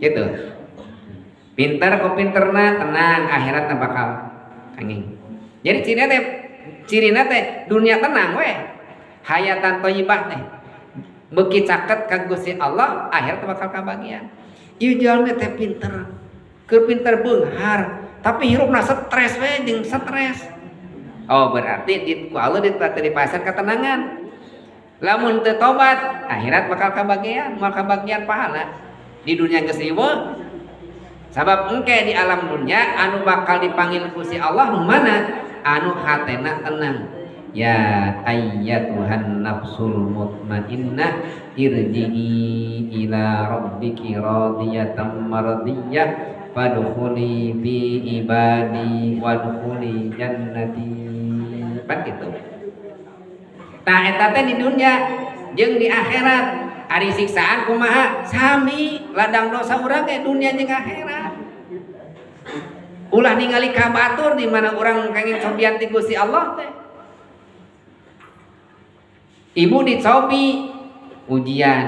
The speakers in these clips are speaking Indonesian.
gitu. Pinter ku pinterna tenang, akhiratna bakal kenging. Jadi cirina teh dunia tenang we, hayatan thayyibah teh beuki caket ka Gusti Allah, akhirat bakal kabagian. Ieu jalma teh pinter, keur pinter beunghar, tapi hirupna stres we jeung stres. Oh berarti ku Allah dipasar ketenangan. Lamun teu tobat, akhirat bakal kabagian, moal kabagian pahala. Di dunia geus riweuh. Sabab engke di alam dunia anu bakal dipanggil Gusti Allah mana? Anu hatena tenang. Ya ayyatuhan nafsul mutmainnah irji'i ila rabbiki radiyatan mardiyah fadkhuli fi ibadi wadkhuli jannati. Pan kitu. Tah eta teh di dunia jeung di akhirat ari siksaan kumaha sami ladang dosa urang ge dunia jeung akhirat. Ulah ningali ka batur di mana urang kenging cobian ti Gusti Allah teh. Ibu dicobi ujian,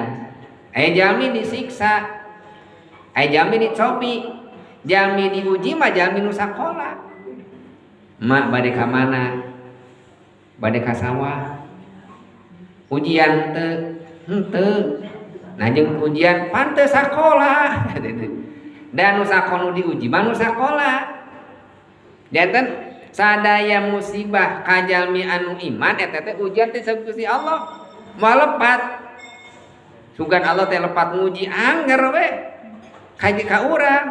aya jalmi disiksa, aya jalmi dicobi, jalmi diuji mah jalmi nu sakola. Mak bade ka mana? Bade ka sawah. Ujian teu nah jeung ujian pan teu sakola. Dan nu sakola diuji mah nu sakola. Janten sadaya musibah ka jalmi anu iman eta teh ujian teh Gusti Allah. Moal lepat. Sugan Allah teh lepat nguji angger we. Ka urang.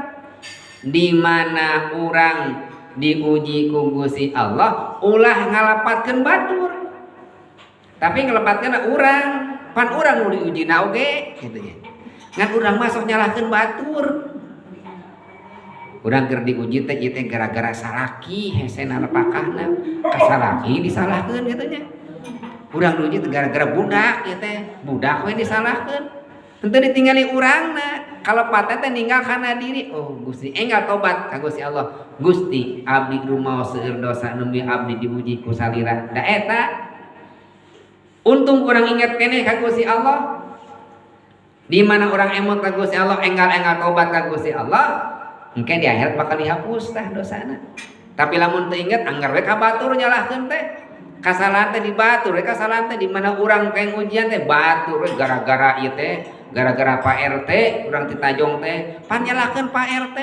Di mana urang diuji ku Gusti Allah ulah ngalapatkeun batur. Tapi ngelepatkeun urang, pan urang nu diuji na oge kitu nya. Ngan urang mah sok nyalahkeun batur. Urang keur diuji teh ieu teh gara-gara salaki hese napakahna. Ka salaki disalahkeun kitu nya. Urang diuji teh gara-gara budak ieu teh, budak we disalahkeun. Henteu ditingali urangna. Kalepatna teh ninggal kana diri. Oh, Gusti enggal tobat ka Gusti Allah. Gusti, abdi rumaos seueur dosa nu abdi diuji ku salira. Da eta untung orang ingat kene ka Gusti Allah. Di mana orang emot ka Gusti Allah, enggal-enggal tobat ka Gusti Allah, engke di akhirat bakal dihapus tah dosana. Tapi lamun teu inget anggar we ka batur nyalahkeun teh. Kasalahan teh di batur, we kasalahan teh di mana urang keng ujian teh batur we gara-gara ieu teh, gara-gara Pak RT urang ditajong teh, pan nyalahkeun Pak RT.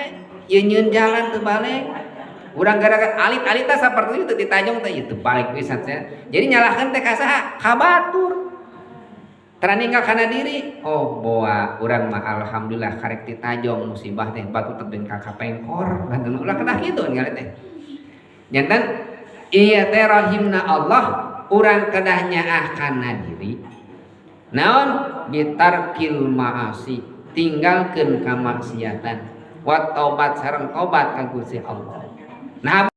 Ieu nyieun jalan teu balik. Urang gara-gara alit-alita saperti itu ditajong teh itu balik pisan teh. Jadi nyalahkeun teh ka saha? Ka batur. Tara ninggal kana diri. Oh, boa urang mah alhamdulillah karek ditajong musibah teh batu tebing ka kapengkor. Lantaun ulah kena kitu ngalih teh. Janten ieu teh rahimna Allah urang kedah nyaah kana diri. Naon bitarkil ma'asi, tinggalkeun kamaksiatan. Wa taubat sareng tobat ka Gusti Allah. Nah